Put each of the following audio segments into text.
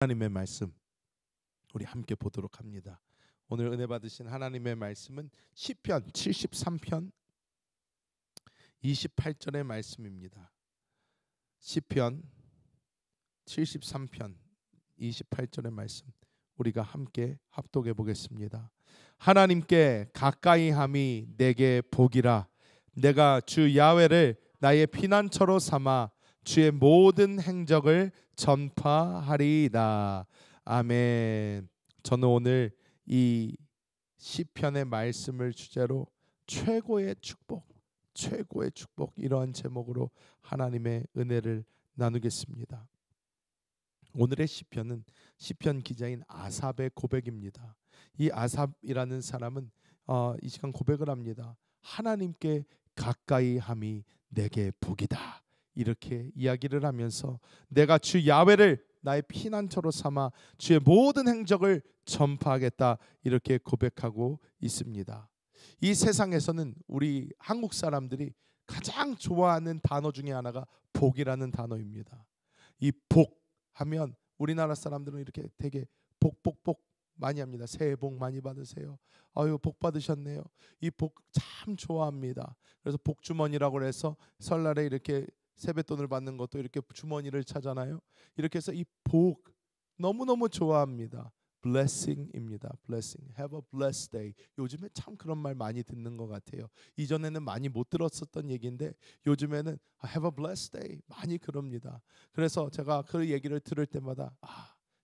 하나님의 말씀 우리 함께 보도록 합니다. 오늘 은혜 받으신 하나님의 말씀은 시편 73편 28절의 말씀입니다. 시편 73편 28절의 말씀 우리가 함께 합독해 보겠습니다. 하나님께 가까이 함이 내게 복이라. 내가 주 야훼를 나의 피난처로 삼아 주의 모든 행적을 전파하리이다. 아멘. 저는 오늘 이 시편의 말씀을 주제로 최고의 축복 이러한 제목으로 하나님의 은혜를 나누겠습니다. 오늘의 시편은 시편 기자인 아삽의 고백입니다. 이 아삽이라는 사람은 이 시간 고백을 합니다. 하나님께 가까이 함이 내게 복이다. 이렇게 이야기를 하면서 내가 주 야훼를 나의 피난처로 삼아 주의 모든 행적을 전파하겠다 이렇게 고백하고 있습니다. 이 세상에서는 우리 한국 사람들이 가장 좋아하는 단어 중에 하나가 복이라는 단어입니다. 이 복 하면 우리나라 사람들은 이렇게 되게 복 많이 합니다. 새해 복 많이 받으세요. 아유 복 받으셨네요. 이 복 참 좋아합니다. 그래서 복주머니라고 해서 설날에 이렇게 세뱃돈을 받는 것도 이렇게 주머니를 차잖아요. 이렇게 해서 이 복 너무너무 좋아합니다. blessing입니다. blessing. Have a blessed day. 요즘에 참 그런 말 많이 듣는 것 같아요. 이전에는 많이 못 들었었던 얘기인데 요즘에는 have a blessed day 많이 그럽니다. 그래서 제가 그 얘기를 들을 때마다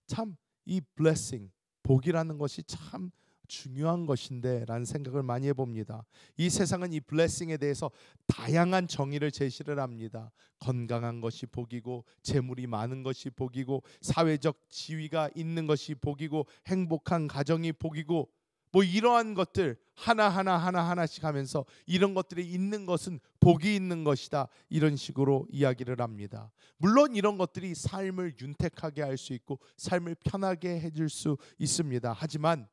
참 이 blessing 복이라는 것이 참 중요한 것인데 라는 생각을 많이 해봅니다. 이 세상은 이 블레싱에 대해서 다양한 정의를 제시를 합니다. 건강한 것이 복이고 재물이 많은 것이 복이고 사회적 지위가 있는 것이 복이고 행복한 가정이 복이고 뭐 이러한 것들 하나씩 하면서 이런 것들이 있는 것은 복이 있는 것이다 이런 식으로 이야기를 합니다. 물론 이런 것들이 삶을 윤택하게 할 수 있고 삶을 편하게 해줄 수 있습니다. 하지만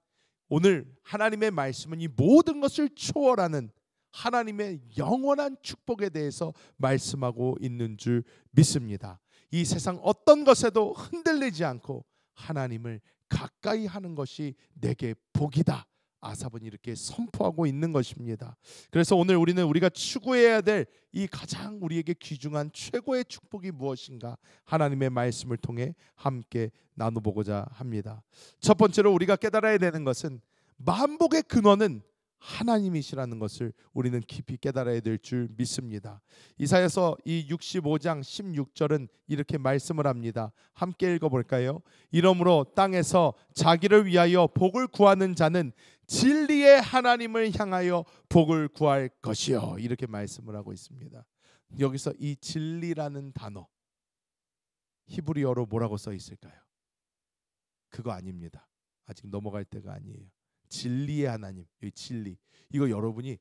오늘 하나님의 말씀은 이 모든 것을 초월하는 하나님의 영원한 축복에 대해서 말씀하고 있는 줄 믿습니다. 이 세상 어떤 것에도 흔들리지 않고 하나님을 가까이 하는 것이 내게 복이다. 아삽은 이렇게 선포하고 있는 것입니다. 그래서 오늘 우리가 추구해야 될 이 가장 우리에게 귀중한 최고의 축복이 무엇인가 하나님의 말씀을 통해 함께 나눠보고자 합니다. 첫 번째로 우리가 깨달아야 되는 것은 만복의 근원은 하나님이시라는 것을 우리는 깊이 깨달아야 될 줄 믿습니다. 이사야서 이 65장 16절은 이렇게 말씀을 합니다. 함께 읽어볼까요? 이러므로 땅에서 자기를 위하여 복을 구하는 자는 진리의 하나님을 향하여 복을 구할 것이요. 이렇게 말씀을 하고 있습니다. 여기서 이 진리라는 단어 히브리어로 뭐라고 써 있을까요? 그거 아닙니다. 아직 넘어갈 때가 아니에요. 진리의 하나님, 여기 진리. 이거 여러분이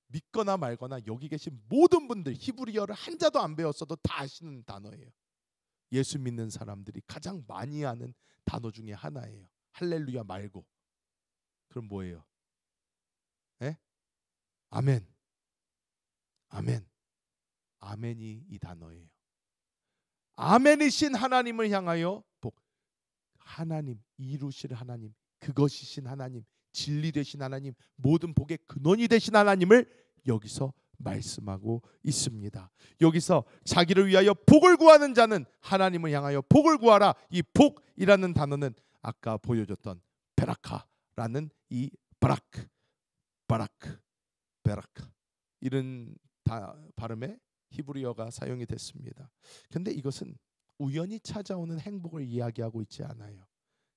믿거나 말거나 여기 계신 모든 분들 히브리어를 한자도 안 배웠어도 다 아시는 단어예요. 예수 믿는 사람들이 가장 많이 아는 단어 중에 하나예요. 할렐루야 말고. 그럼 뭐예요? 에? 아멘. 아멘. 아멘이 이 단어예요. 아멘이신 하나님을 향하여 복. 하나님, 이루실 하나님, 그것이신 하나님, 진리 되신 하나님, 모든 복의 근원이 되신 하나님을 여기서 말씀하고 있습니다. 여기서 자기를 위하여 복을 구하는 자는 하나님을 향하여 복을 구하라. 이 복이라는 단어는 아까 보여줬던 베라카라는 이 베라크 이런 발음의 히브리어가 사용이 됐습니다. 그런데 이것은 우연히 찾아오는 행복을 이야기하고 있지 않아요.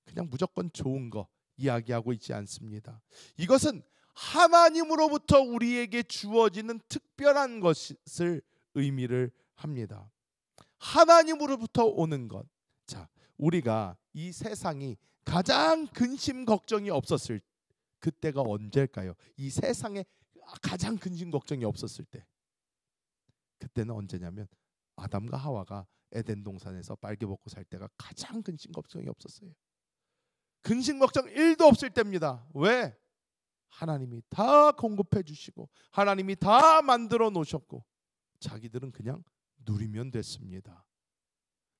그냥 무조건 좋은 거 이야기하고 있지 않습니다. 이것은 하나님으로부터 우리에게 주어지는 특별한 것을 의미를 합니다. 하나님으로부터 오는 것. 자, 우리가 이 세상이 가장 근심 걱정이 없었을 그때가 언제일까요? 이 세상에 가장 근심 걱정이 없었을 때. 그때는 언제냐면 아담과 하와가 에덴 동산에서 빨개 먹고 살 때가 가장 근심 걱정이 없었어요. 근심 걱정 1도 없을 때입니다. 왜? 하나님이 다 공급해 주시고 하나님이 다 만들어 놓으셨고 자기들은 그냥 누리면 됐습니다.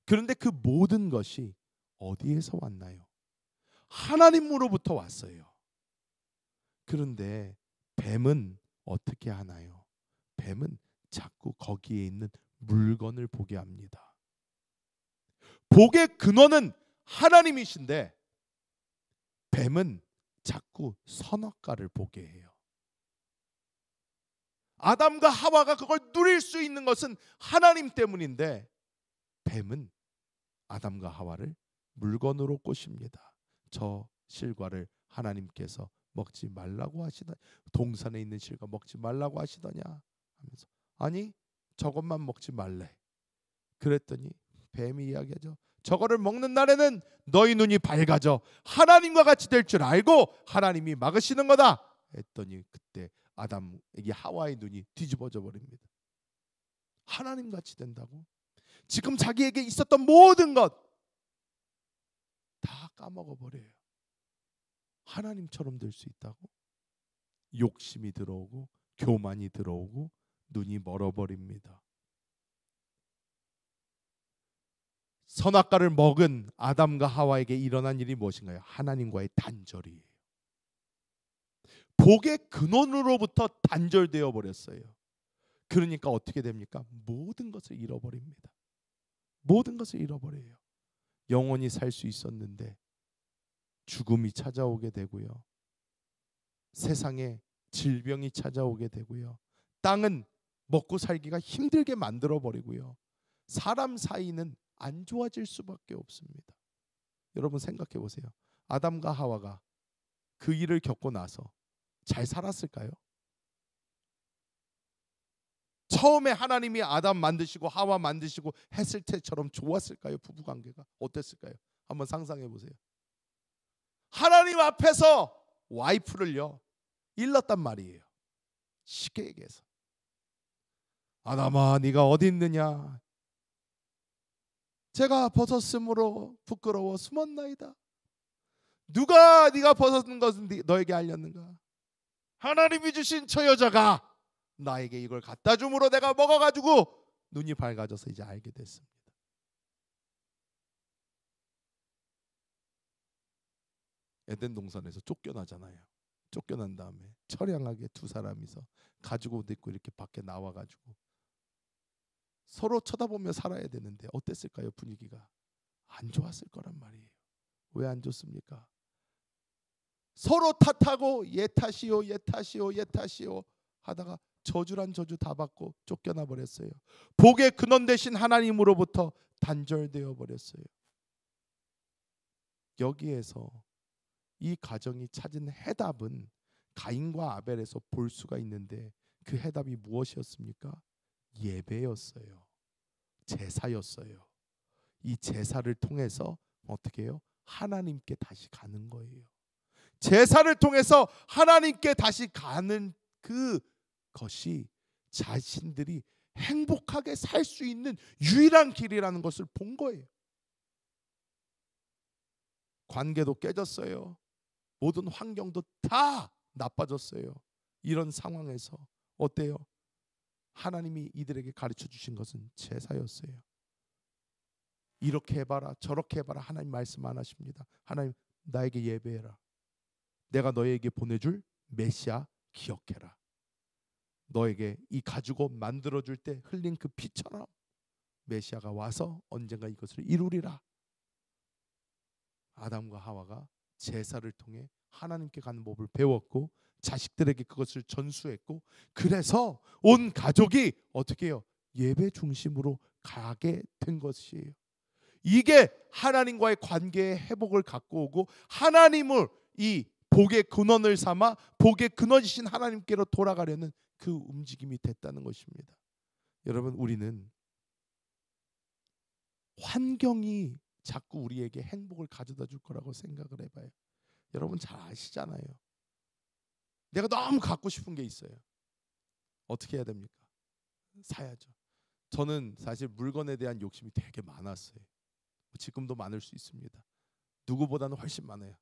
그런데 그 모든 것이 어디에서 왔나요? 하나님으로부터 왔어요. 그런데 뱀은 어떻게 하나요? 뱀은 자꾸 거기에 있는 물건을 보게 합니다. 복의 근원은 하나님이신데 뱀은 자꾸 선악과를 보게 해요. 아담과 하와가 그걸 누릴 수 있는 것은 하나님 때문인데 뱀은 아담과 하와를 물건으로 꼬십니다. 저 실과를 하나님께서 먹지 말라고 하시더니, 동산에 있는 실과 먹지 말라고 하시더냐 하면서, 아니 저것만 먹지 말래. 그랬더니 뱀이 이야기하죠. 저거를 먹는 날에는 너희 눈이 밝아져 하나님과 같이 될 줄 알고 하나님이 막으시는 거다 했더니 그때 아담에게 하와의 눈이 뒤집어져 버립니다. 하나님 같이 된다고? 지금 자기에게 있었던 모든 것 다 까먹어 버려요. 하나님처럼 될 수 있다고? 욕심이 들어오고 교만이 들어오고 눈이 멀어버립니다. 선악과를 먹은 아담과 하와에게 일어난 일이 무엇인가요? 하나님과의 단절이에요. 복의 근원으로부터 단절되어 버렸어요. 그러니까 어떻게 됩니까? 모든 것을 잃어버립니다. 모든 것을 잃어버려요. 영원히 살 수 있었는데 죽음이 찾아오게 되고요. 세상에 질병이 찾아오게 되고요. 땅은 먹고 살기가 힘들게 만들어 버리고요. 사람 사이는 안 좋아질 수밖에 없습니다. 여러분 생각해 보세요. 아담과 하와가 그 일을 겪고 나서 잘 살았을까요? 처음에 하나님이 아담 만드시고 하와 만드시고 했을 때처럼 좋았을까요? 부부관계가 어땠을까요? 한번 상상해 보세요. 하나님 앞에서 와이프를요 일렀단 말이에요. 쉽게 얘기해서, 아담아 네가 어디 있느냐? 제가 벗었으므로 부끄러워 숨었나이다. 누가 네가 벗었는 것은 너에게 알렸는가? 하나님이 주신 저 여자가 나에게 이걸 갖다 줌으로 내가 먹어가지고 눈이 밝아져서 이제 알게 됐습니다. 에덴 동산에서 쫓겨나잖아요. 쫓겨난 다음에 처량하게 두 사람이서 가지고 옷 입고 이렇게 밖에 나와가지고 서로 쳐다보며 살아야 되는데 어땠을까요? 분위기가 안 좋았을 거란 말이에요. 왜 안 좋습니까? 서로 탓하고 얘 탓이요 얘 탓이요 얘 탓이요 하다가 저주란 저주 다 받고 쫓겨나 버렸어요. 복의 근원 되신 하나님으로부터 단절되어 버렸어요. 여기에서 이 가정이 찾은 해답은 가인과 아벨에서 볼 수가 있는데 그 해답이 무엇이었습니까? 예배였어요. 제사였어요. 이 제사를 통해서 어떻게 해요? 하나님께 다시 가는 거예요. 제사를 통해서 하나님께 다시 가는 그것이 자신들이 행복하게 살 수 있는 유일한 길이라는 것을 본 거예요. 관계도 깨졌어요. 모든 환경도 다 나빠졌어요. 이런 상황에서 어때요? 하나님이 이들에게 가르쳐 주신 것은 제사였어요. 이렇게 해봐라 저렇게 해봐라 하나님 말씀 안 하십니다. 하나님 나에게 예배해라. 내가 너에게 보내줄 메시아 기억해라. 너에게 이 가죽옷 만들어줄 때 흘린 그 피처럼 메시아가 와서 언젠가 이것을 이루리라. 아담과 하와가 제사를 통해 하나님께 가는 법을 배웠고 자식들에게 그것을 전수했고 그래서 온 가족이 어떻게 해요? 예배 중심으로 가게 된 것이에요. 이게 하나님과의 관계의 회복을 갖고 오고 하나님을 이 복의 근원을 삼아 복의 근원이신 하나님께로 돌아가려는 그 움직임이 됐다는 것입니다. 여러분 우리는 환경이 자꾸 우리에게 행복을 가져다 줄 거라고 생각을 해봐요. 여러분 잘 아시잖아요. 내가 너무 갖고 싶은 게 있어요. 어떻게 해야 됩니까? 사야죠. 저는 사실 물건에 대한 욕심이 되게 많았어요. 지금도 많을 수 있습니다. 누구보다는 훨씬 많아요.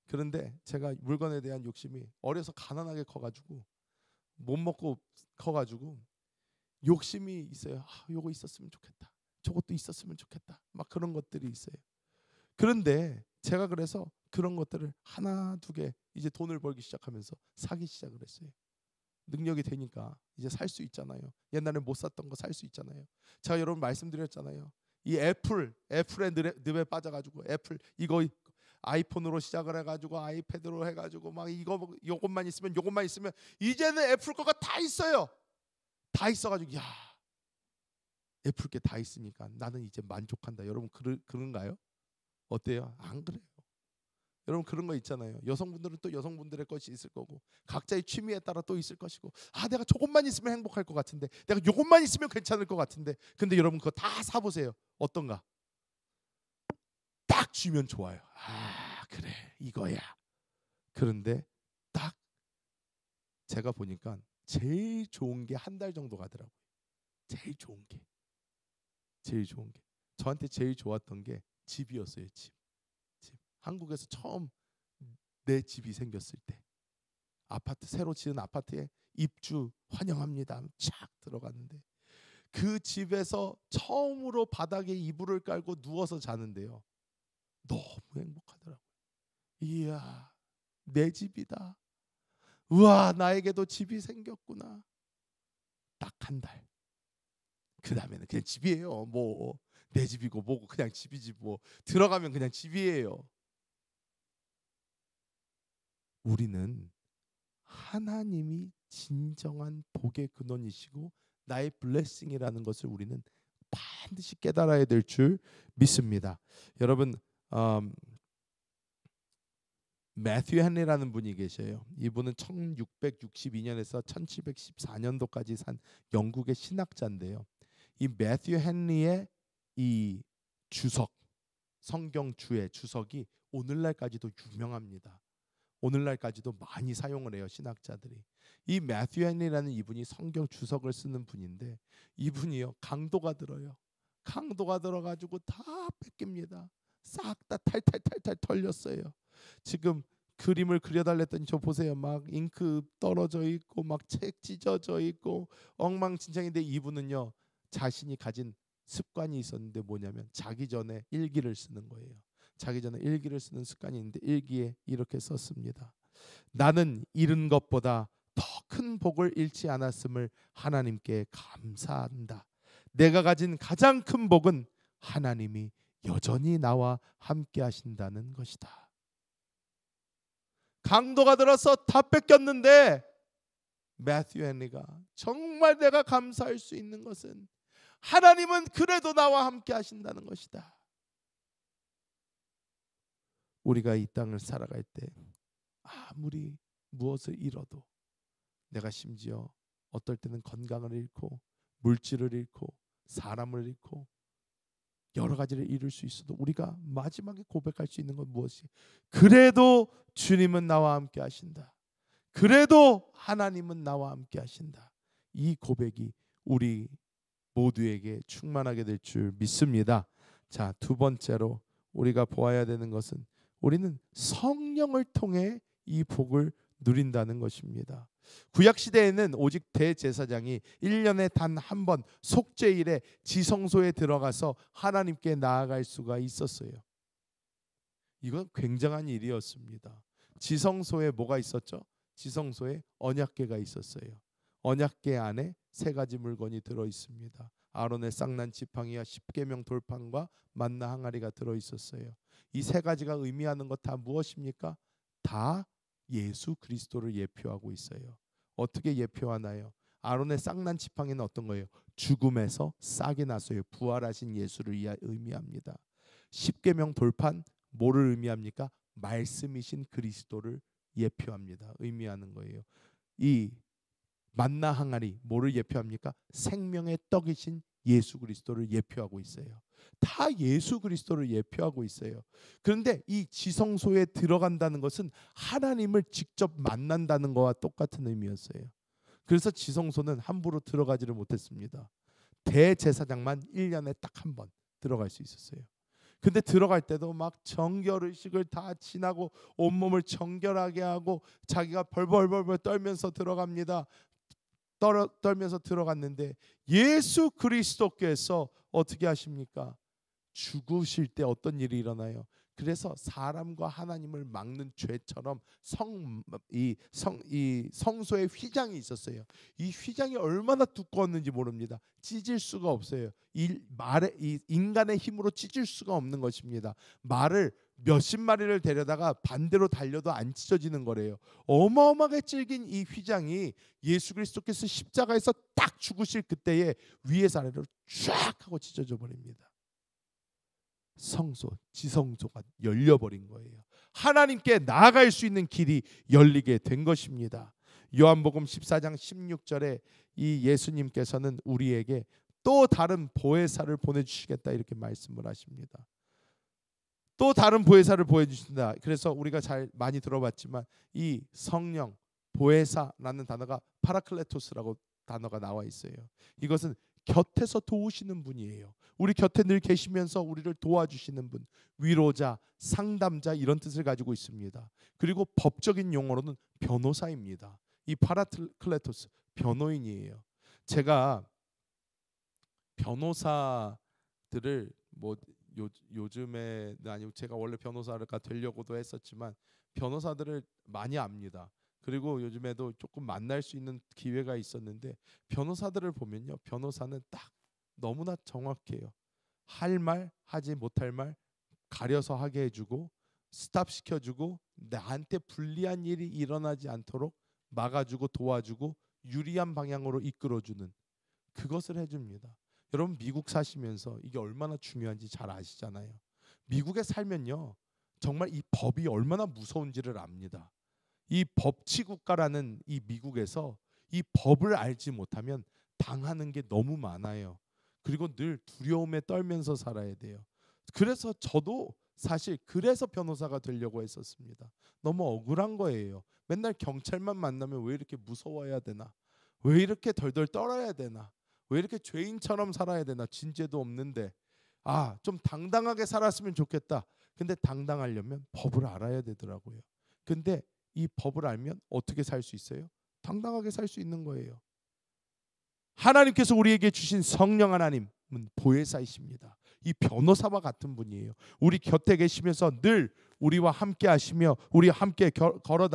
그런데 제가 물건에 대한 욕심이 어려서 가난하게 커가지고 못 먹고 커가지고 욕심이 있어요. 요거 있었으면 좋겠다. 저것도 있었으면 좋겠다. 막 그런 것들이 있어요. 그런데 제가 그래서 그런 것들을 하나 두 개 이제 돈을 벌기 시작하면서 사기 시작을 했어요. 능력이 되니까 이제 살 수 있잖아요. 옛날에 못 샀던 거 살 수 있잖아요. 제가 여러분 말씀드렸잖아요. 이 애플의 늪에 빠져가지고 애플 이거 아이폰으로 시작을 해가지고 아이패드로 해가지고 막 요것만 있으면 이제는 애플 거가 다 있어요. 다 있어가지고 야 애플 게 다 있으니까 나는 이제 만족한다. 여러분 그런가요? 어때요? 안 그래요. 여러분 그런 거 있잖아요. 여성분들은 또 여성분들의 것이 있을 거고 각자의 취미에 따라 또 있을 것이고 내가 저것만 있으면 행복할 것 같은데 내가 요것만 있으면 괜찮을 것 같은데 근데 여러분 그거 다 사보세요. 어떤가? 딱 주면 좋아요. 그래 이거야. 그런데 딱 제가 보니까 제일 좋은 게 한 달 정도 가더라고요. 제일 좋은 게 저한테 제일 좋았던 게 집이었어요. 집. 한국에서 처음 내 집이 생겼을 때 아파트 새로 지은 아파트에 입주 환영합니다. 착 들어갔는데 그 집에서 처음으로 바닥에 이불을 깔고 누워서 자는데요. 너무 행복하더라고요. 이야 내 집이다. 우와 나에게도 집이 생겼구나. 딱 한 달. 그 다음에는 그냥 집이에요. 뭐 내 집이고 뭐고 그냥 집이지 뭐 들어가면 그냥 집이에요. 우리는 하나님이 진정한 복의 근원이시고 나의 블레싱이라는 것을 우리는 반드시 깨달아야 될 줄 믿습니다. 여러분 매튜 헨리라는 분이 계셔요. 이분은 1662년에서 1714년도까지 산 영국의 신학자인데요. 이 매튜 헨리의 이 주석 성경 주의 주석이 오늘날까지도 유명합니다. 오늘날까지도 많이 사용을 해요. 신학자들이. 이 매튜 헨리라는 이분이 성경 주석을 쓰는 분인데 이분이요 강도가 들어요. 강도가 들어가지고 다 뺏깁니다. 싹 다 탈탈 털렸어요. 지금 그림을 그려달랬더니 저 보세요. 막 잉크 떨어져 있고 막 책 찢어져 있고 엉망진창인데 이분은요 자신이 가진 습관이 있었는데 뭐냐면 자기 전에 일기를 쓰는 거예요. 자기 전에 일기를 쓰는 습관이 있는데 일기에 이렇게 썼습니다. 나는 잃은 것보다 더 큰 복을 잃지 않았음을 하나님께 감사한다. 내가 가진 가장 큰 복은 하나님이 여전히 나와 함께 하신다는 것이다. 강도가 들어서 다 뺏겼는데 매튜 헨리가 정말 내가 감사할 수 있는 것은 하나님은 그래도 나와 함께 하신다는 것이다. 우리가 이 땅을 살아갈 때 아무리 무엇을 잃어도 내가 심지어 어떨 때는 건강을 잃고 물질을 잃고 사람을 잃고 여러 가지를 잃을 수 있어도 우리가 마지막에 고백할 수 있는 건 무엇이? 그래도 주님은 나와 함께 하신다. 그래도 하나님은 나와 함께 하신다. 이 고백이 우리 모두에게 충만하게 될 줄 믿습니다. 자, 두 번째로 우리가 보아야 되는 것은 우리는 성령을 통해 이 복을 누린다는 것입니다. 구약 시대에는 오직 대제사장이 1년에 단 한 번 속죄일에 지성소에 들어가서 하나님께 나아갈 수가 있었어요. 이건 굉장한 일이었습니다. 지성소에 뭐가 있었죠? 지성소에 언약궤가 있었어요. 언약궤 안에 세 가지 물건이 들어 있습니다. 아론의 쌍난 지팡이와 십계명 돌판과 만나 항아리가 들어 있었어요. 이 세 가지가 의미하는 것 다 무엇입니까? 다 예수 그리스도를 예표하고 있어요. 어떻게 예표하나요? 아론의 쌍난 지팡이는 어떤 거예요? 죽음에서 싹이 났어요. 부활하신 예수를 의미합니다. 십계명 돌판 뭐를 의미합니까? 말씀이신 그리스도를 예표합니다. 의미하는 거예요. 이 만나 항아리 뭐를 예표합니까? 생명의 떡이신 예수 그리스도를 예표하고 있어요. 다 예수 그리스도를 예표하고 있어요. 그런데 이 지성소에 들어간다는 것은 하나님을 직접 만난다는 것과 똑같은 의미였어요. 그래서 지성소는 함부로 들어가지를 못했습니다. 대제사장만 1년에 딱 한 번 들어갈 수 있었어요. 근데 들어갈 때도 막 정결의식을 다 지나고 온몸을 정결하게 하고 자기가 벌벌 떨면서 들어갑니다. 떨면서 들어갔는데 예수 그리스도께서 어떻게 하십니까? 죽으실 때 어떤 일이 일어나요? 그래서 사람과 하나님을 막는 죄처럼 이 성소에 휘장이 있었어요. 이 휘장이 얼마나 두꺼웠는지 모릅니다. 찢을 수가 없어요. 이 인간의 힘으로 찢을 수가 없는 것입니다. 말을 몇십 마리를 데려다가 반대로 달려도 안 찢어지는 거래요. 어마어마하게 찔긴 이 휘장이 예수 그리스도께서 십자가에서 딱 죽으실 그때에 위에서 아래로 쫙 하고 찢어져 버립니다. 성소, 지성소가 열려버린 거예요. 하나님께 나아갈 수 있는 길이 열리게 된 것입니다. 요한복음 14장 16절에 이 예수님께서는 우리에게 또 다른 보혜사를 보내주시겠다 이렇게 말씀을 하십니다. 또 다른 보혜사를 보여주신다. 그래서 우리가 잘 많이 들어봤지만 이 성령, 보혜사라는 단어가 파라클레토스라고 단어가 나와 있어요. 이것은 곁에서 도우시는 분이에요. 우리 곁에 늘 계시면서 우리를 도와주시는 분, 위로자, 상담자 이런 뜻을 가지고 있습니다. 그리고 법적인 용어로는 변호사입니다. 이 파라클레토스 변호인이에요. 제가 변호사들을 요즘에는 아니고 제가 원래 변호사가 되려고도 했었지만 변호사들을 많이 압니다. 그리고 요즘에도 조금 만날 수 있는 기회가 있었는데 변호사들을 보면요, 변호사는 딱 너무나 정확해요. 할 말, 하지 못할 말 가려서 하게 해주고 스탑 시켜주고 나한테 불리한 일이 일어나지 않도록 막아주고 도와주고 유리한 방향으로 이끌어주는 그것을 해줍니다. 여러분 미국 사시면서 이게 얼마나 중요한지 잘 아시잖아요. 미국에 살면요 정말 이 법이 얼마나 무서운지를 압니다. 이 법치국가라는 이 미국에서 이 법을 알지 못하면 당하는 게 너무 많아요. 그리고 늘 두려움에 떨면서 살아야 돼요. 그래서 저도 사실 그래서 변호사가 되려고 했었습니다. 너무 억울한 거예요. 맨날 경찰만 만나면 왜 이렇게 무서워야 되나? 왜 이렇게 덜덜 떨어야 되나? 왜 이렇게 죄인처럼 살아야 되나? 진죄도 없는데 좀 당당하게 살았으면 좋겠다. 근데 당당하려면 법을 알아야 되더라고요. 근데 이 법을 알면 어떻게 살 수 있어요? 당당하게 살 수 있는 거예요. 하나님께서 우리에게 주신 성령 하나님은 보혜사이십니다. 이 변호사와 같은 분이에요. 우리 곁에 계시면서 늘 우리와 함께 하시며 우리 함께 걸어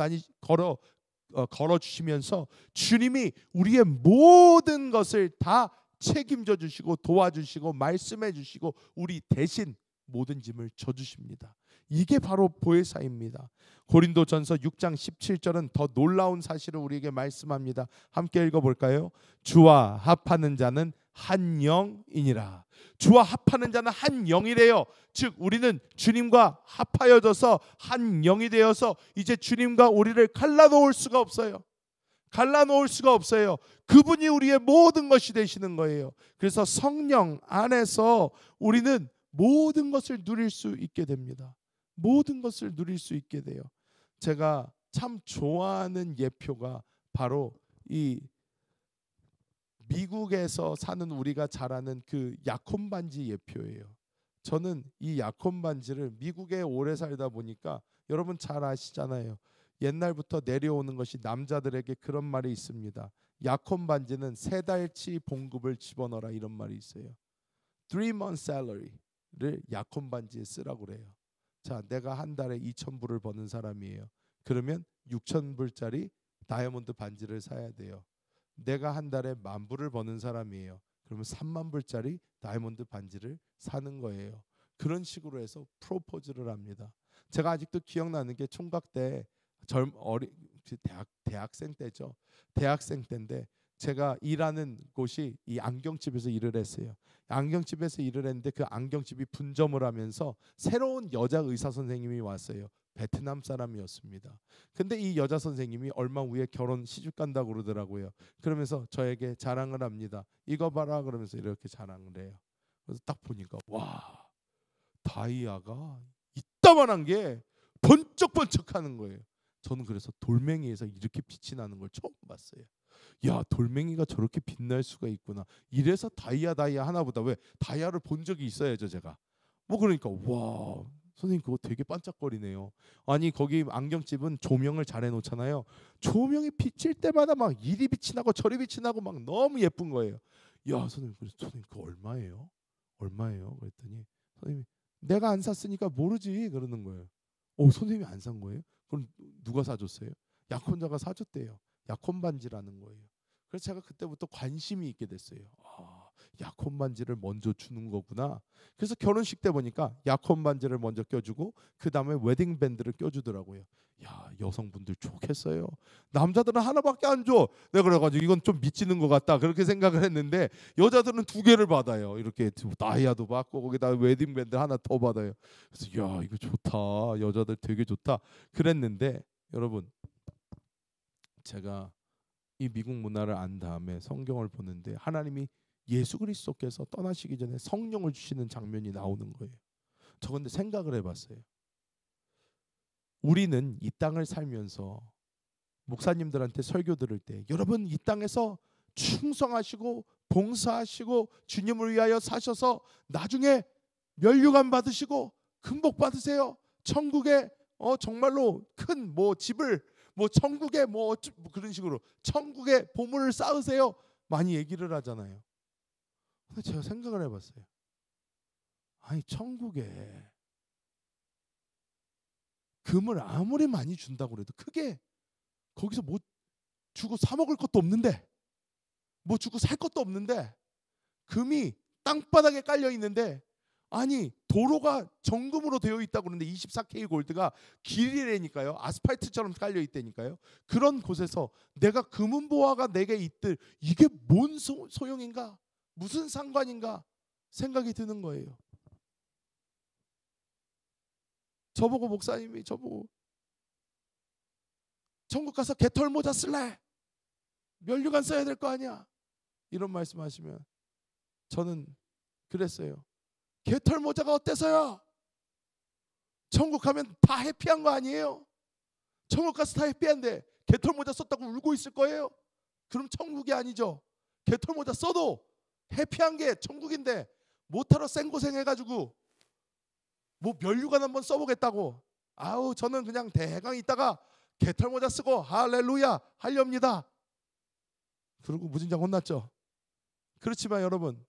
주시면서 주님이 우리의 모든 것을 다 책임져 주시고 도와주시고 말씀해 주시고 우리 대신 모든 짐을 져주십니다. 이게 바로 보혜사입니다. 고린도전서 6장 17절은 더 놀라운 사실을 우리에게 말씀합니다. 함께 읽어볼까요? 주와 합하는 자는 한 영이니라. 주와 합하는 자는 한 영이래요. 즉 우리는 주님과 합하여져서 한 영이 되어서 이제 주님과 우리를 갈라놓을 수가 없어요. 갈라놓을 수가 없어요. 그분이 우리의 모든 것이 되시는 거예요. 그래서 성령 안에서 우리는 모든 것을 누릴 수 있게 됩니다. 모든 것을 누릴 수 있게 돼요. 제가 참 좋아하는 예표가 바로 이 미국에서 사는 우리가 잘 아는 그 약혼 반지 예표예요. 저는 이 약혼 반지를 미국에 오래 살다 보니까 여러분 잘 아시잖아요. 옛날부터 내려오는 것이 남자들에게 그런 말이 있습니다. 약혼 반지는 3달치 봉급을 집어넣어라 이런 말이 있어요. 3month salary를 약혼 반지에 쓰라고 그래요. 자, 내가 한 달에 2,000불을 버는 사람이에요. 그러면 6,000불짜리 다이아몬드 반지를 사야 돼요. 내가 한 달에 10,000불을 버는 사람이에요. 그러면 30,000불짜리 다이아몬드 반지를 사는 거예요. 그런 식으로 해서 프로포즈를 합니다. 제가 아직도 기억나는 게 총각 때 대학생 때죠. 대학생 때인데 제가 일하는 곳이 이 안경집에서 일을 했어요. 안경집에서 일을 했는데 그 안경집이 분점을 하면서 새로운 여자 의사 선생님이 왔어요. 베트남 사람이었습니다. 근데 이 여자 선생님이 얼마 후에 결혼 시집 간다고 그러더라고요. 그러면서 저에게 자랑을 합니다. 이거 봐라 그러면서 이렇게 자랑을 해요. 그래서 딱 보니까 와, 다이아가 이따만한 게 번쩍번쩍하는 거예요. 저는 그래서 돌멩이에서 이렇게 빛이 나는 걸 처음 봤어요. 야, 돌멩이가 저렇게 빛날 수가 있구나. 이래서 다이아 하나보다 왜 다이아를 본 적이 있어야죠 제가. 그러니까 와, 선생님 그거 되게 반짝거리네요. 아니 거기 안경집은 조명을 잘 해놓잖아요. 조명이 비칠 때마다 막 이리 빛이 나고 저리 빛이 나고 막 너무 예쁜 거예요. 야 선생님 그거 얼마예요? 얼마예요? 그랬더니 선생님이 내가 안 샀으니까 모르지 그러는 거예요. 선생님이 안 산 거예요? 그럼 누가 사줬어요? 약혼자가 사줬대요. 약혼 반지라는 거예요. 그래서 제가 그때부터 관심이 있게 됐어요. 약혼 반지를 먼저 주는 거구나. 그래서 결혼식 때 보니까 약혼 반지를 먼저 껴주고 그 다음에 웨딩 밴드를 껴주더라고요. 야, 여성분들 좋겠어요. 남자들은 하나밖에 안 줘. 내가 그래가지고 이건 좀 미치는 것 같다 그렇게 생각을 했는데 여자들은 두 개를 받아요. 이렇게 다이아도 받고 거기다 웨딩 밴드 하나 더 받아요. 그래서 야, 이거 좋다. 여자들 되게 좋다. 그랬는데 여러분, 제가 이 미국 문화를 안 다음에 성경을 보는데 하나님이 예수 그리스도께서 떠나시기 전에 성령을 주시는 장면이 나오는 거예요. 저 근데 생각을 해봤어요. 우리는 이 땅을 살면서 목사님들한테 설교 들을 때 여러분 이 땅에서 충성하시고 봉사하시고 주님을 위하여 사셔서 나중에 면류관 받으시고 금복 받으세요. 천국에 정말로 큰 집을 천국에 그런 식으로 천국에 보물을 쌓으세요. 많이 얘기를 하잖아요. 근데 제가 생각을 해봤어요. 아니 천국에 금을 아무리 많이 준다고 그래도 크게 거기서 뭐 주고 사 먹을 것도 없는데 뭐 주고 살 것도 없는데 금이 땅바닥에 깔려 있는데 아니 도로가 정금으로 되어 있다고 그러는데 24K 골드가 길이라니까요. 아스팔트처럼 깔려 있다니까요. 그런 곳에서 내가 금은보화가 내게 있들 이게 뭔 소용인가? 무슨 상관인가? 생각이 드는 거예요. 저보고 목사님이 저보고 천국 가서 개털 모자 쓸래? 면류관 써야 될 거 아니야? 이런 말씀하시면 저는 그랬어요. 개털 모자가 어때서요? 천국 가면 다 해피한 거 아니에요? 천국 가서 다 해피한데 개털 모자 썼다고 울고 있을 거예요? 그럼 천국이 아니죠. 개털 모자 써도 해피한 게 천국인데 못하러 생고생 해가지고 면류관 한번 써보겠다고 저는 그냥 대강 있다가 개털 모자 쓰고 할렐루야 하렵니다. 그리고 무진장 혼났죠. 그렇지만 여러분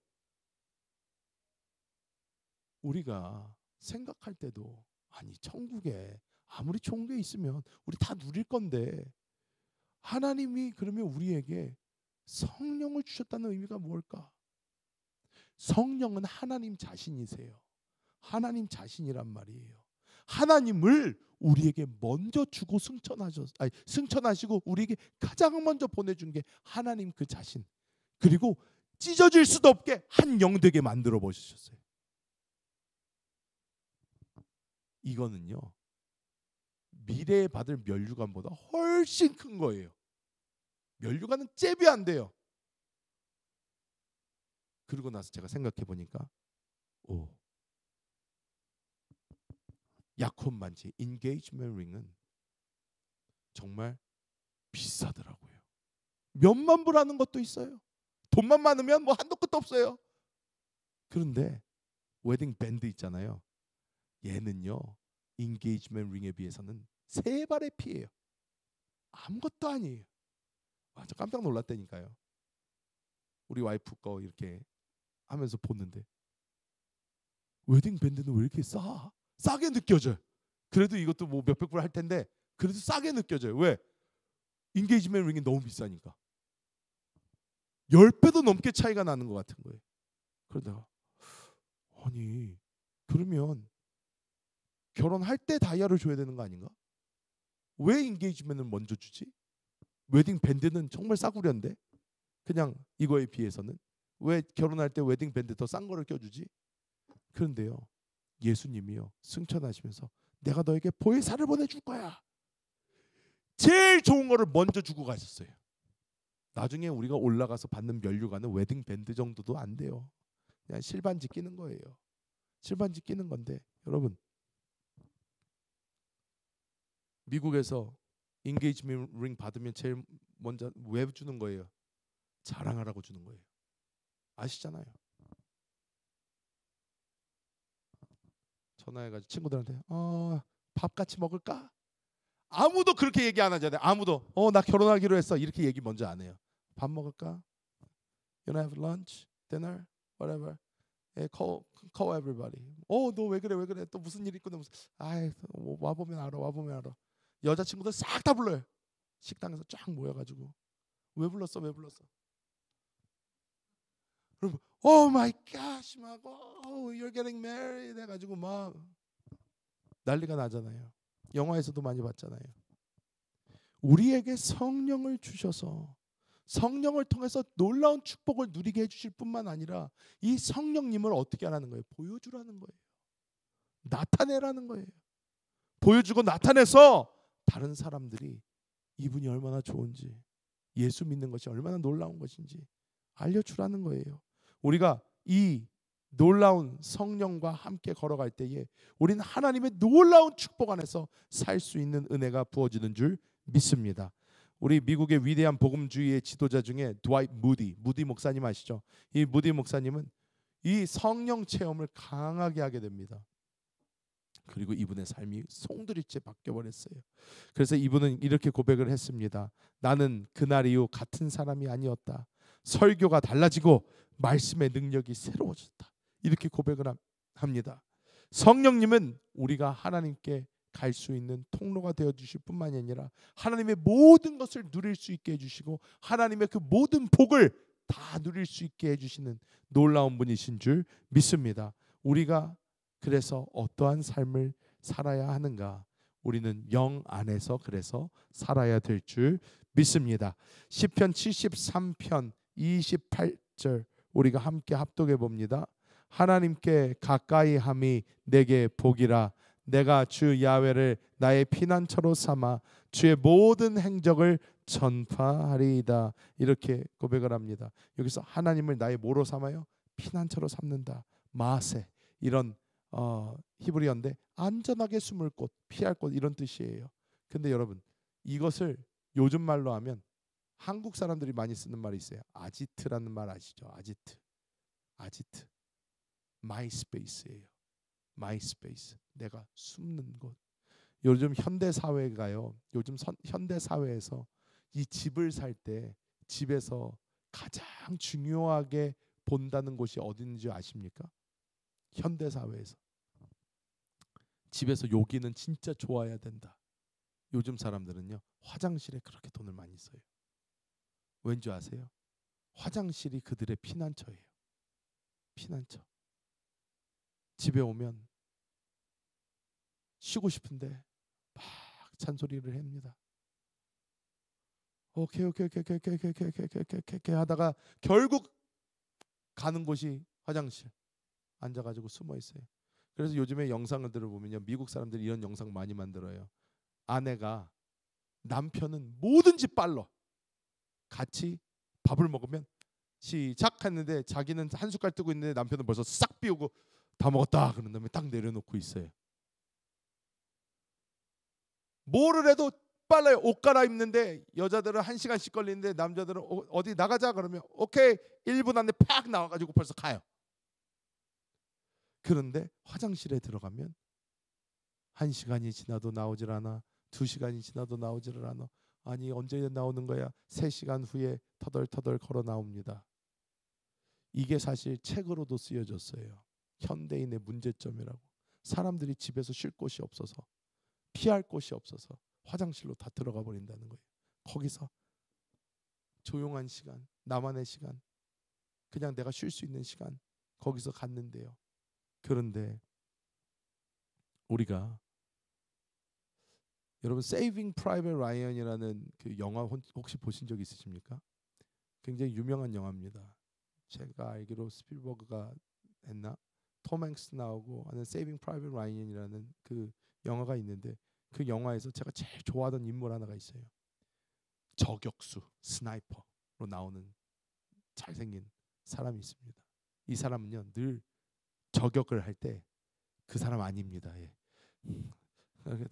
우리가 생각할 때도 아니 천국에 아무리 좋은 게 있으면 우리 다 누릴 건데 하나님이 그러면 우리에게 성령을 주셨다는 의미가 뭘까? 성령은 하나님 자신이세요. 하나님 자신이란 말이에요. 하나님을 우리에게 먼저 주고 승천하시고 우리에게 가장 먼저 보내준 게 하나님 그 자신. 그리고 찢어질 수도 없게 한 영 되게 만들어 보셨어요. 이거는요 미래에 받을 면류관보다 훨씬 큰 거예요. 면류관은 잽이 안 돼요. 그러고 나서 제가 생각해 보니까 약혼 반지 인게이지먼트 링은 정말 비싸더라고요. 몇만 불 하는 것도 있어요. 돈만 많으면 한도 끝도 없어요. 그런데 웨딩 밴드 있잖아요. 얘는요 인게이지먼트 링에 비해서는 3발의 피예요. 아무것도 아니에요. 저 깜짝 놀랐다니까요. 우리 와이프 거 이렇게 하면서 보는데 웨딩 밴드는 왜 이렇게 싸게 느껴져요. 그래도 이것도 몇백 불 할 텐데 그래도 싸게 느껴져요. 왜? 인게이지먼트 링이 너무 비싸니까 10배도 넘게 차이가 나는 것 같은 거예요. 그러다가 아니 그러면 결혼할 때 다이아를 줘야 되는 거 아닌가? 왜 인게이지먼트를 먼저 주지? 웨딩 밴드는 정말 싸구려인데 그냥 이거에 비해서는 왜 결혼할 때 웨딩 밴드 더 싼 거를 껴주지? 그런데요 예수님이요 승천하시면서 내가 너에게 보혜사를 보내줄 거야. 제일 좋은 거를 먼저 주고 가셨어요. 나중에 우리가 올라가서 받는 면류관은 웨딩 밴드 정도도 안 돼요. 그냥 실반지 끼는 거예요. 실반지 끼는 건데 여러분 미국에서 인게이지먼트 링 받으면 제일 먼저 왜 주는 거예요? 자랑하라고 주는 거예요. 아시잖아요. 전화해가지고 친구들한테 밥 같이 먹을까? 아무도 그렇게 얘기 안 하잖아요. 아무도 나 결혼하기로 했어 이렇게 얘기 먼저 안 해요. 밥 먹을까? You wanna have lunch, dinner, whatever. call everybody. 너 왜 그래 왜 그래 또 무슨 일 있고 무슨 와 보면 알아 와 보면 알아. 여자친구들 싹 다 불러요. 식당에서 쫙 모여가지고 왜 불렀어 왜 불렀어. 그러면 Oh my gosh 막 you're getting married 해가지고 막 난리가 나잖아요. 영화에서도 많이 봤잖아요. 우리에게 성령을 주셔서 성령을 통해서 놀라운 축복을 누리게 해주실 뿐만 아니라 이 성령님을 어떻게 하라는 거예요? 보여주라는 거예요. 나타내라는 거예요. 보여주고 나타내서 다른 사람들이 이분이 얼마나 좋은지, 예수 믿는 것이 얼마나 놀라운 것인지 알려주라는 거예요. 우리가 이 놀라운 성령과 함께 걸어갈 때에 우리는 하나님의 놀라운 축복 안에서 살 수 있는 은혜가 부어지는 줄 믿습니다. 우리 미국의 위대한 복음주의의 지도자 중에 드와이트 무디 목사님 아시죠? 이 무디 목사님은 이 성령 체험을 강하게 하게 됩니다. 그리고 이분의 삶이 송두리째 바뀌어버렸어요. 그래서 이분은 이렇게 고백을 했습니다. 나는 그날 이후 같은 사람이 아니었다. 설교가 달라지고 말씀의 능력이 새로워졌다. 이렇게 고백을 합니다. 성령님은 우리가 하나님께 갈 수 있는 통로가 되어 주실 뿐만이 아니라 하나님의 모든 것을 누릴 수 있게 해주시고 하나님의 그 모든 복을 다 누릴 수 있게 해주시는 놀라운 분이신 줄 믿습니다. 우리가 그래서 어떠한 삶을 살아야 하는가? 우리는 영 안에서 그래서 살아야 될 줄 믿습니다. 시편 73편 28절 우리가 함께 합독해 봅니다. 하나님께 가까이 함이 내게 복이라. 내가 주 야훼를 나의 피난처로 삼아 주의 모든 행적을 전파하리이다. 이렇게 고백을 합니다. 여기서 하나님을 나의 뭐로 삼아요? 피난처로 삼는다. 마세 이런 히브리어인데 안전하게 숨을 곳, 피할 곳 이런 뜻이에요. 근데 여러분 이것을 요즘 말로 하면 한국 사람들이 많이 쓰는 말이 있어요. 아지트라는 말 아시죠? 아지트 마이스페이스예요. 마이스페이스 내가 숨는 곳. 요즘 현대 사회가요. 요즘 현대 사회에서 이 집을 살 때 집에서 가장 중요하게 본다는 곳이 어딘지 아십니까? 현대 사회에서 집에서 여기는 진짜 좋아야 된다. 요즘 사람들은요 화장실에 그렇게 돈을 많이 써요. 왠지 아세요? 화장실이 그들의 피난처예요. 피난처. 집에 오면 쉬고 싶은데 막 잔소리를 합니다. 오케이 하다가 결국 가는 곳이 화장실. 앉아가지고 숨어 있어요. 그래서 요즘에 영상을 들어보면요 미국 사람들이 이런 영상 많이 만들어요. 아내가 남편은 뭐든지 빨러. 같이 밥을 먹으면 시작 했는데 자기는 한 숟갈 뜨고 있는데 남편은 벌써 싹 비우고 다 먹었다 그런 다음에 딱 내려놓고 있어요. 뭐를 해도 빨라요. 옷 갈아입는데 여자들은 1시간씩 걸리는데 남자들은 어디 나가자 그러면 오케이 1분 안에 팍 나와가지고 벌써 가요. 그런데 화장실에 들어가면 1시간이 지나도 나오질 않아. 2시간이 지나도 나오질 않아. 아니 언제 나오는 거야? 3시간 후에 터덜터덜 걸어 나옵니다. 이게 사실 책으로도 쓰여졌어요. 현대인의 문제점이라고. 사람들이 집에서 쉴 곳이 없어서 피할 곳이 없어서 화장실로 다 들어가 버린다는 거예요. 거기서 조용한 시간, 나만의 시간, 그냥 내가 쉴 수 있는 시간 거기서 갔는데요. 그런데 우리가 여러분 Saving Private Ryan이라는 그 영화 혹시 보신 적 있으십니까? 굉장히 유명한 영화입니다. 제가 알기로 스필버그가 했나? 톰 행스 나오고 하는 Saving Private Ryan이라는 그 영화가 있는데 그 영화에서 제가 제일 좋아하던 인물 하나가 있어요. 저격수, 스나이퍼로 나오는 잘생긴 사람이 있습니다. 이 사람은요 늘 저격을 할 때 그 사람 아닙니다. 예.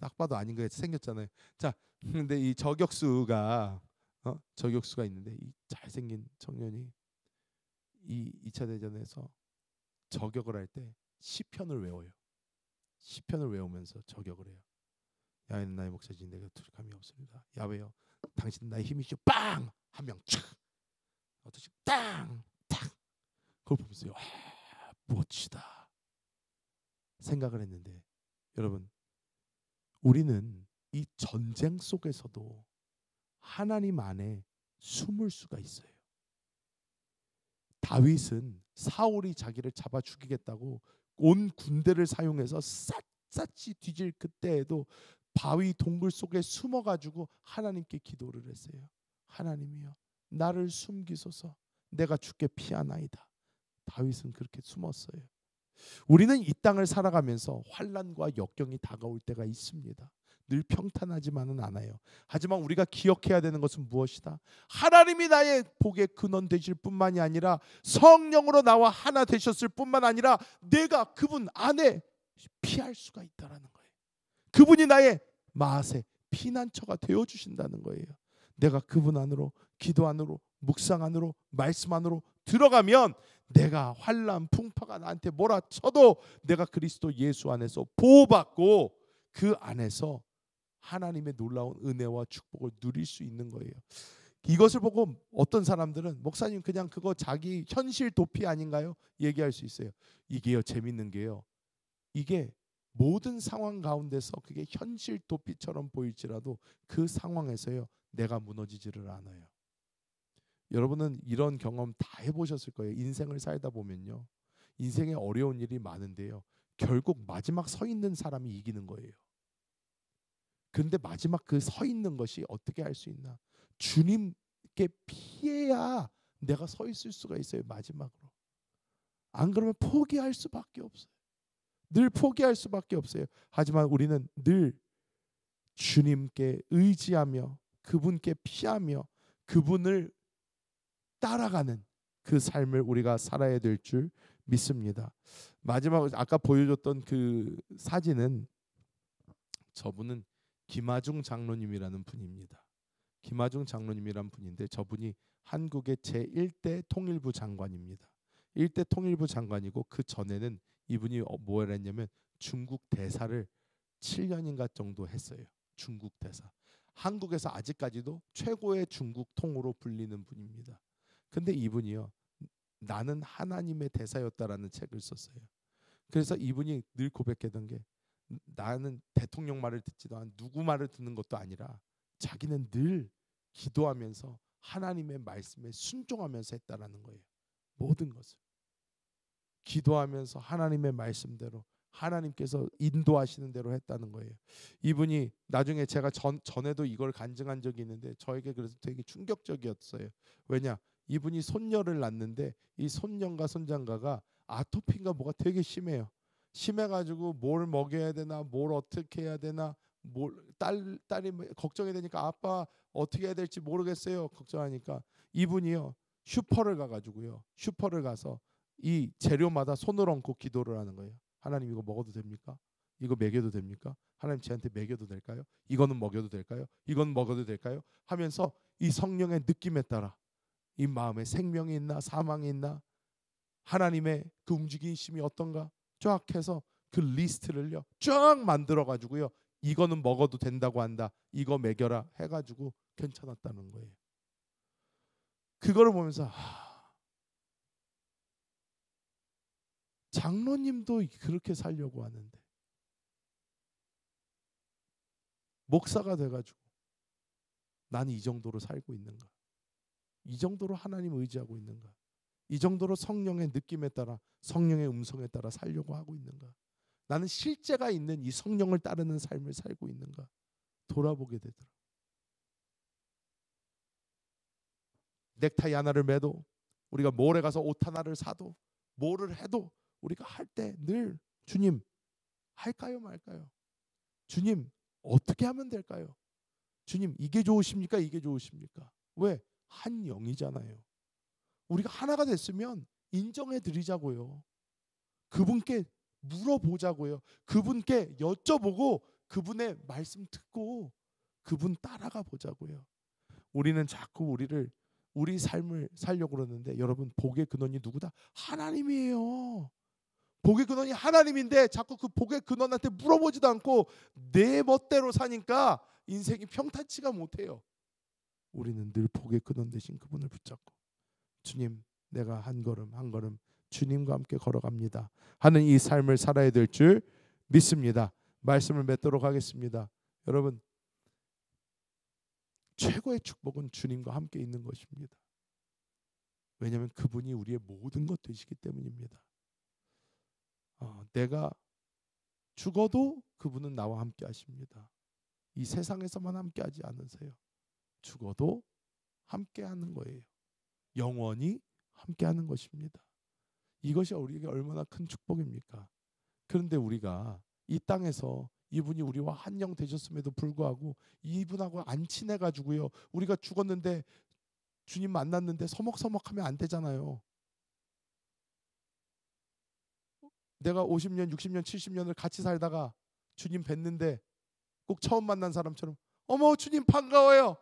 딱 봐도 아닌 거 생겼잖아요. 자, 근데 이 저격수가 있는데 이 잘생긴 청년이 이 2차 대전에서 저격을 할 때 시편을 외워요. 시편을 외우면서 저격을 해요. 야훼는 나의 목자지 내가 두려울 감이 없습니다. 야훼여 당신은 나의 힘이시오. 빵! 한 명 촥! 어떠시? 땅! 탁! 그걸 보면서요. 멋지다 생각을 했는데, 여러분, 우리는 이 전쟁 속에서도 하나님 안에 숨을 수가 있어요. 다윗은 사울이 자기를 잡아 죽이겠다고 온 군대를 사용해서 샅샅이 뒤질 그때에도 바위 동굴 속에 숨어가지고 하나님께 기도를 했어요. 하나님이여, 나를 숨기소서, 내가 주께 피하나이다. 다윗은 그렇게 숨었어요. 우리는 이 땅을 살아가면서 환난과 역경이 다가올 때가 있습니다. 늘 평탄하지만은 않아요. 하지만 우리가 기억해야 되는 것은 무엇이다? 하나님이 나의 복의 근원 되실 뿐만이 아니라 성령으로 나와 하나 되셨을 뿐만 아니라 내가 그분 안에 피할 수가 있다라는 거예요. 그분이 나의 마세, 피난처가 되어 주신다는 거예요. 내가 그분 안으로, 기도 안으로, 묵상 안으로, 말씀 안으로 들어가면 내가 환난 풍파가 나한테 몰아쳐도 내가 그리스도 예수 안에서 보호받고 그 안에서 하나님의 놀라운 은혜와 축복을 누릴 수 있는 거예요. 이것을 보고 어떤 사람들은 목사님 그냥 그거 자기 현실 도피 아닌가요? 얘기할 수 있어요. 이게요, 재밌는 게요, 이게 모든 상황 가운데서 그게 현실 도피처럼 보일지라도 그 상황에서요 내가 무너지지를 않아요. 여러분은 이런 경험 다 해보셨을 거예요. 인생을 살다 보면요, 인생에 어려운 일이 많은데요, 결국 마지막 서 있는 사람이 이기는 거예요. 그런데 마지막 그 서 있는 것이 어떻게 할 수 있나? 주님께 피해야 내가 서 있을 수가 있어요. 마지막으로. 안 그러면 포기할 수밖에 없어요. 늘 포기할 수밖에 없어요. 하지만 우리는 늘 주님께 의지하며 그분께 피하며 그분을 따라가는 그 삶을 우리가 살아야 될 줄 믿습니다. 마지막으로 아까 보여줬던 그 사진은, 저분은 김아중 장로님이라는 분입니다. 김아중 장로님이란 분인데 저분이 한국의 제1대 통일부 장관입니다. 1대 통일부 장관이고 그 전에는 이분이 뭘 했냐면 중국 대사를 7년인가 정도 했어요. 중국 대사. 한국에서 아직까지도 최고의 중국 통으로 불리는 분입니다. 근데 이분이요, 나는 하나님의 대사였다라는 책을 썼어요. 그래서 이분이 늘 고백했던 게, 나는 대통령 말을 듣지도 않고 누구 말을 듣는 것도 아니라 자기는 늘 기도하면서 하나님의 말씀에 순종하면서 했다라는 거예요. 모든 것을 기도하면서 하나님의 말씀대로 하나님께서 인도하시는 대로 했다는 거예요. 이분이 나중에 제가 전에도 이걸 간증한 적이 있는데 저에게 그래서 되게 충격적이었어요. 왜냐? 이분이 손녀를 낳는데 이 손녀가 손장가가 아토피인가 뭐가 되게 심해요. 심해가지고 뭘 먹여야 되나, 뭘 어떻게 해야 되나, 딸이 걱정이 되니까 아빠 어떻게 해야 될지 모르겠어요. 걱정하니까 이분이요, 슈퍼를 가서 이 재료마다 손을 얹고 기도를 하는 거예요. 하나님, 이거 먹어도 됩니까? 이거 먹여도 됩니까? 하나님, 쟤한테 먹여도 될까요? 이거는 먹여도 될까요? 이건 먹어도 될까요? 하면서 이 성령의 느낌에 따라 이 마음에 생명이 있나 사망이 있나, 하나님의 그 움직이심이 어떤가 쫙 해서 그 리스트를요 쫙 만들어 가지고요, 이거는 먹어도 된다고 한다, 이거 먹여라 해가지고 괜찮았다는 거예요. 그거를 보면서 장로님도 그렇게 살려고 하는데 목사가 돼가지고 나는 이 정도로 살고 있는가? 이 정도로 하나님 의지하고 있는가? 이 정도로 성령의 느낌에 따라, 성령의 음성에 따라 살려고 하고 있는가? 나는 실제가 있는 이 성령을 따르는 삶을 살고 있는가? 돌아보게 되더라. 넥타이 하나를 매도, 우리가 몰에 가서 옷 하나를 사도, 뭐를 해도 우리가 할 때 늘 주님, 할까요 말까요? 주님, 어떻게 하면 될까요? 주님, 이게 좋으십니까? 이게 좋으십니까? 왜? 한 영이잖아요. 우리가 하나가 됐으면 인정해 드리자고요. 그분께 물어보자고요. 그분께 여쭤보고 그분의 말씀 듣고 그분 따라가 보자고요. 우리는 자꾸 우리 삶을 살려고 그러는데, 여러분, 복의 근원이 누구다? 하나님이에요. 복의 근원이 하나님인데 자꾸 그 복의 근원한테 물어보지도 않고 내 멋대로 사니까 인생이 평탄치가 못해요. 우리는 늘 복의 근원 되신 그분을 붙잡고, 주님, 내가 한 걸음 한 걸음 주님과 함께 걸어갑니다 하는 이 삶을 살아야 될 줄 믿습니다. 말씀을 맺도록 하겠습니다. 여러분, 최고의 축복은 주님과 함께 있는 것입니다. 왜냐하면 그분이 우리의 모든 것 되시기 때문입니다. 내가 죽어도 그분은 나와 함께 하십니다. 이 세상에서만 함께 하지 않으세요. 죽어도 함께 하는 거예요. 영원히 함께 하는 것입니다. 이것이 우리에게 얼마나 큰 축복입니까? 그런데 우리가 이 땅에서 이분이 우리와 한 영 되셨음에도 불구하고 이분하고 안 친해가지고요, 우리가 죽었는데 주님 만났는데 서먹서먹하면 안 되잖아요. 내가 50년, 60년, 70년을 같이 살다가 주님 뵀는데 꼭 처음 만난 사람처럼 어머 주님 반가워요.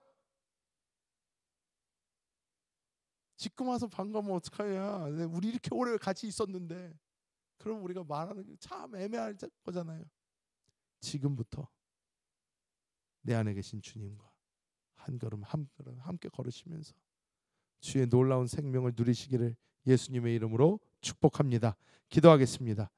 지금 와서 반가우면 어떡하냐. 우리 이렇게 오래 같이 있었는데. 그럼 우리가 말하는 게 참 애매할 거잖아요. 지금부터 내 안에 계신 주님과 한 걸음 한 걸음 함께 걸으시면서 주의 놀라운 생명을 누리시기를 예수님의 이름으로 축복합니다. 기도하겠습니다.